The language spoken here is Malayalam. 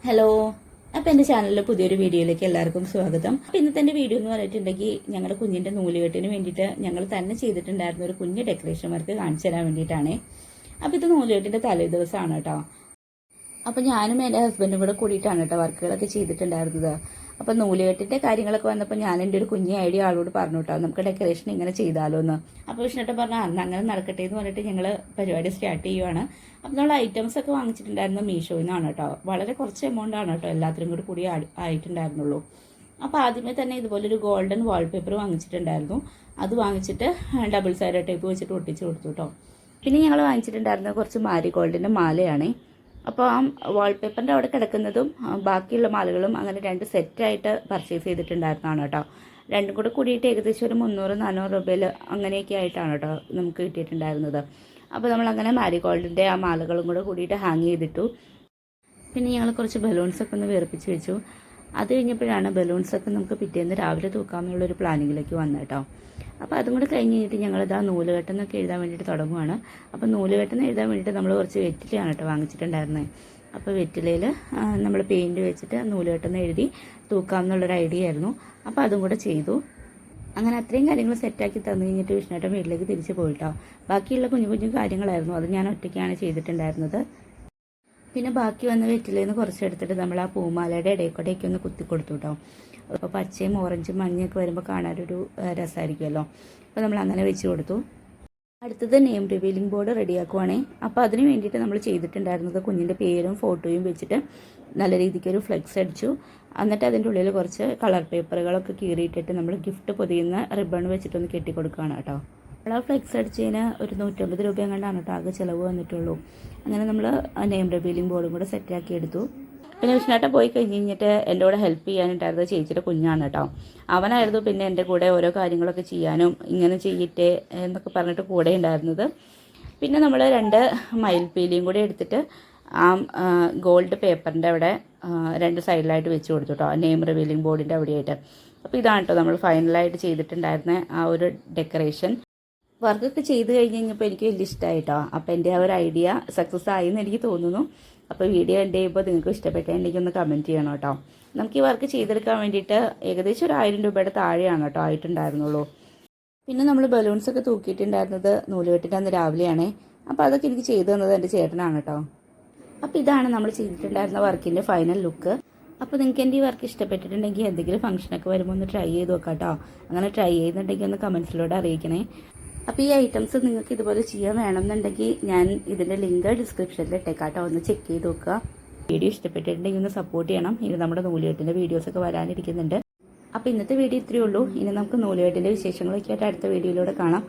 ഹലോ. അപ്പോൾ എൻ്റെ ചാനലിലെ പുതിയൊരു വീഡിയോയിലേക്ക് എല്ലാവർക്കും സ്വാഗതം. അപ്പോൾ ഇന്നത്തെ എൻ്റെ വീഡിയോ എന്ന് പറഞ്ഞിട്ടുണ്ടെങ്കിൽ ഞങ്ങളുടെ കുഞ്ഞിൻ്റെ നൂലുകെട്ടിന് വേണ്ടിയിട്ട് ഞങ്ങൾ തന്നെ ചെയ്തിട്ടുണ്ടായിരുന്ന ഒരു കുഞ്ഞ് ഡെക്കറേഷൻ വർക്ക് കാണിച്ചു തരാൻ വേണ്ടിയിട്ടാണ്. അപ്പോൾ ഇത് നൂലുകെട്ടിൻ്റെ തലേ ദിവസമാണ് കേട്ടോ. അപ്പോൾ ഞാനും എൻ്റെ ഹസ്ബൻഡും കൂടെ കൂടിയിട്ടാണ് കേട്ടോ വർക്കുകളൊക്കെ ചെയ്തിട്ടുണ്ടായിരുന്നത്. അപ്പോൾ നൂലുകെട്ടിൻ്റെ കാര്യങ്ങളൊക്കെ വന്നപ്പോൾ ഞാൻ എൻ്റെ ഒരു കുഞ്ഞ് ഐഡിയ ആളോട് പറഞ്ഞു കേട്ടോ, നമുക്ക് ഡെക്കറേഷൻ ഇങ്ങനെ ചെയ്താലോ എന്ന്. അപ്പോൾ വിഷ്ണുട്ടൻ പറഞ്ഞു അന്ന് അങ്ങനെ നടക്കട്ടെ എന്ന് പറഞ്ഞിട്ട് ഞങ്ങൾ പരിപാടി സ്റ്റാർട്ട് ചെയ്യുവാണ്. അപ്പോൾ നമ്മൾ ഐറ്റംസ് ഒക്കെ വാങ്ങിച്ചിട്ടുണ്ടായിരുന്നു മീഷോയിൽ നിന്നാണ് കേട്ടോ. വളരെ കുറച്ച് എമൗണ്ട് ആണ് കേട്ടോ എല്ലാത്തിനും കൂടി ആയിട്ടുണ്ടായിരുന്നുള്ളൂ. അപ്പോൾ ആദ്യമേ തന്നെ ഇതുപോലൊരു ഗോൾഡൻ വാൾപേപ്പർ വാങ്ങിച്ചിട്ടുണ്ടായിരുന്നു. അത് വാങ്ങിച്ചിട്ട് ഡബിൾ സൈഡ് ടേപ്പ് വെച്ചിട്ട് ഒട്ടിച്ച് കൊടുത്തു കേട്ടോ. പിന്നെ ഞങ്ങൾ വാങ്ങിച്ചിട്ടുണ്ടായിരുന്ന കുറച്ച് മാരിഗോൾഡിൻ്റെ മാലയാണ്. അപ്പോൾ ആ വാൾപേപ്പറിൻ്റെ അവിടെ കിടക്കുന്നതും ബാക്കിയുള്ള മാലകളും അങ്ങനെ രണ്ട് സെറ്റായിട്ട് പർച്ചേസ് ചെയ്തിട്ടുണ്ടായിരുന്നതാണ് കേട്ടോ. രണ്ടും കൂടെ കൂടിയിട്ട് ഏകദേശം ഒരു 300-400 രൂപയിൽ അങ്ങനെയൊക്കെ ആയിട്ടാണ് കേട്ടോ നമുക്ക് കിട്ടിയിട്ടുണ്ടായിരുന്നത്. അപ്പോൾ നമ്മളങ്ങനെ മാരിഗോൾഡിൻ്റെ ആ മാലകളും കൂടെ കൂടിയിട്ട് ഹാങ് ചെയ്തിട്ടു. പിന്നെ ഞങ്ങൾ കുറച്ച് ബലൂൺസൊക്കെ ഒന്ന് വേർപ്പിച്ച് വെച്ചു. അത് കഴിഞ്ഞപ്പോഴാണ് ബലൂൺസൊക്കെ നമുക്ക് പിറ്റേന്ന് രാവിലെ തൂക്കാമെന്നുള്ളൊരു പ്ലാനിങ്ങിലേക്ക് വന്നത് കേട്ടോ. അപ്പോൾ അതും കൂടെ കഴിഞ്ഞ് കഴിഞ്ഞിട്ട് ഞങ്ങളിതാ നൂലുകെട്ടെന്നൊക്കെ എഴുതാൻ വേണ്ടിയിട്ട് തുടങ്ങുവാണ്. അപ്പോൾ നൂലുകെട്ടെന്ന് എഴുതാൻ വേണ്ടിയിട്ട് നമ്മൾ കുറച്ച് വെറ്റിലയാണ് കേട്ടോ വാങ്ങിച്ചിട്ടുണ്ടായിരുന്നത്. അപ്പോൾ വെറ്റിലയിൽ നമ്മൾ പെയിൻറ്റ് വെച്ചിട്ട് നൂലുകെട്ടെന്ന് എഴുതി തൂക്കാമെന്നുള്ളൊരു ഐഡിയ ആയിരുന്നു. അപ്പോൾ അതും കൂടെ ചെയ്തു. അങ്ങനെ അത്രയും കാര്യങ്ങൾ സെറ്റാക്കി തന്നു കഴിഞ്ഞിട്ട് വിഷ്ണുട്ടൻ വീട്ടിലേക്ക് തിരിച്ച് പോയിട്ടോ. ബാക്കിയുള്ള കുഞ്ഞു കുഞ്ഞു കാര്യങ്ങളായിരുന്നു, അത് ഞാൻ ഒറ്റയ്ക്കാണ് ചെയ്തിട്ടുണ്ടായിരുന്നത്. പിന്നെ ബാക്കി വന്ന വെറ്റിലയിൽ നിന്ന് കുറച്ചെടുത്തിട്ട് നമ്മൾ ആ പൂമാലയുടെ ഇടയിൽക്കൂടെയൊക്കെ ഒന്ന് കുത്തി കൊടുത്തു കേട്ടോ. അപ്പോൾ പച്ചയും ഓറഞ്ചും മഞ്ഞയൊക്കെ വരുമ്പോൾ കാണാനൊരു രസമായിരിക്കുമല്ലോ. അപ്പോൾ നമ്മൾ അങ്ങനെ വെച്ച് കൊടുത്തു. അടുത്തത് നെയിം റിവീലിംഗ് ബോർഡ് റെഡിയാക്കുവാണേ. അപ്പോൾ അതിന് വേണ്ടിയിട്ട് നമ്മൾ ചെയ്തിട്ടുണ്ടായിരുന്നത് കുഞ്ഞിൻ്റെ പേരും ഫോട്ടോയും വെച്ചിട്ട് നല്ല രീതിക്കൊരു ഫ്ലെക്സ് അടിച്ചു. എന്നിട്ട് അതിൻ്റെ ഉള്ളിൽ കുറച്ച് കളർ പേപ്പറുകളൊക്കെ കീറിയിട്ടിട്ട് നമ്മൾ ഗിഫ്റ്റ് പൊതിയുന്ന റിബൺ വെച്ചിട്ടൊന്ന് കെട്ടിക്കൊടുക്കുകയാണ് കേട്ടോ. ആ ഫ്ലെക്സ് അടിച്ചതിന് ഒരു 150 രൂപ എങ്ങാണ്ടാണ് കേട്ടോ ആകെ ചിലവ് വന്നിട്ടുള്ളൂ. അങ്ങനെ നമ്മൾ നെയിം റിവീലിംഗ് ബോർഡും കൂടെ സെറ്റാക്കി എടുത്തു. പിന്നെ വിഷ്ണുട്ടൻ പോയി കഴിഞ്ഞിട്ട് എൻ്റെ കൂടെ ഹെൽപ്പ് ചെയ്യാനായിട്ടായിരുന്നു ചേച്ചിയുടെ കുഞ്ഞാണ് കേട്ടോ. അവനായിരുന്നു പിന്നെ എൻ്റെ കൂടെ ഓരോ കാര്യങ്ങളൊക്കെ ചെയ്യാനും ഇങ്ങനെ ചെയ്യിട്ടേ എന്നൊക്കെ പറഞ്ഞിട്ട് കൂടെ ഉണ്ടായിരുന്നത്. പിന്നെ നമ്മൾ 2 മയിൽപ്പീലിയും കൂടി എടുത്തിട്ട് ആ ഗോൾഡ് പേപ്പറിൻ്റെ അവിടെ 2 സൈഡിലായിട്ട് വെച്ച് കൊടുത്തു കേട്ടോ, നെയിം റിവീലിംഗ് ബോർഡിൻ്റെ അവിടെയായിട്ട്. അപ്പോൾ ഇതാണ് കേട്ടോ നമ്മൾ ഫൈനലായിട്ട് ചെയ്തിട്ടുണ്ടായിരുന്ന ആ ഒരു ഡെക്കറേഷൻ വർക്കൊക്കെ ചെയ്ത് കഴിഞ്ഞ് കഴിഞ്ഞപ്പോൾ എനിക്ക് വലിയ ഇഷ്ടമായിട്ടോ. അപ്പോൾ എൻ്റെ ആ ഒരു ഐഡിയ സക്സസ് ആയി എന്ന് എനിക്ക് തോന്നുന്നു. അപ്പോൾ വീഡിയോ കണ്ടു കഴിയുമ്പോൾ നിങ്ങൾക്ക് ഇഷ്ടപ്പെട്ടുണ്ടെങ്കിൽ ഒന്ന് കമൻറ്റ് ചെയ്യണം കേട്ടോ. നമുക്ക് ഈ വർക്ക് ചെയ്തെടുക്കാൻ വേണ്ടിയിട്ട് ഏകദേശം ഒരു 1000 രൂപയുടെ താഴെയാണ് കേട്ടോ ആയിട്ടുണ്ടായിരുന്നുള്ളൂ. പിന്നെ നമ്മൾ ബലൂൺസൊക്കെ തൂക്കിയിട്ടുണ്ടായിരുന്നത് നൂലുകെട്ടിൻ്റെ അന്ന് രാവിലെയാണേ. അപ്പോൾ അതൊക്കെ എനിക്ക് ചെയ്തു തന്നത് എൻ്റെ ചേട്ടനാണ് കേട്ടോ. അപ്പോൾ ഇതാണ് നമ്മൾ ചെയ്തിട്ടുണ്ടായിരുന്ന വർക്കിൻ്റെ ഫൈനൽ ലുക്ക്. അപ്പോൾ നിങ്ങൾക്ക് എൻ്റെ ഈ വർക്ക് ഇഷ്ടപ്പെട്ടിട്ടുണ്ടെങ്കിൽ എന്തെങ്കിലും ഫംഗ്ഷനൊക്കെ വരുമ്പോൾ ഒന്ന് ട്രൈ ചെയ്ത് നോക്കാം കേട്ടോ. അങ്ങനെ ട്രൈ ചെയ്യുന്നുണ്ടെങ്കിൽ ഒന്ന് കമൻസിലൂടെ അറിയിക്കണേ. അപ്പോൾ ഈ ഐറ്റംസ് നിങ്ങൾക്ക് ഇതുപോലെ ചെയ്യാൻ വേണമെന്നുണ്ടെങ്കിൽ ഞാൻ ഇതിൻ്റെ ലിങ്ക് ഡിസ്ക്രിപ്ഷനിൽ ഇട്ടേക്കാം കേട്ടോ, ഒന്ന് ചെക്ക് ചെയ്ത് നോക്കുക. വീഡിയോ ഇഷ്ടപ്പെട്ടിട്ടുണ്ടെങ്കിൽ ഒന്ന് സപ്പോർട്ട് ചെയ്യണം. ഇനി നമ്മുടെ നൂലുകെട്ടിൻ്റെ വീഡിയോസൊക്കെ വരാനിരിക്കുന്നുണ്ട്. അപ്പോൾ ഇന്നത്തെ വീഡിയോ ഇത്രയേ ഉള്ളൂ. ഇനി നമുക്ക് നൂലുകെട്ടിൻ്റെ വിശേഷങ്ങളൊക്കെ ആയിട്ട് അടുത്ത വീഡിയോയിലൂടെ കാണാം.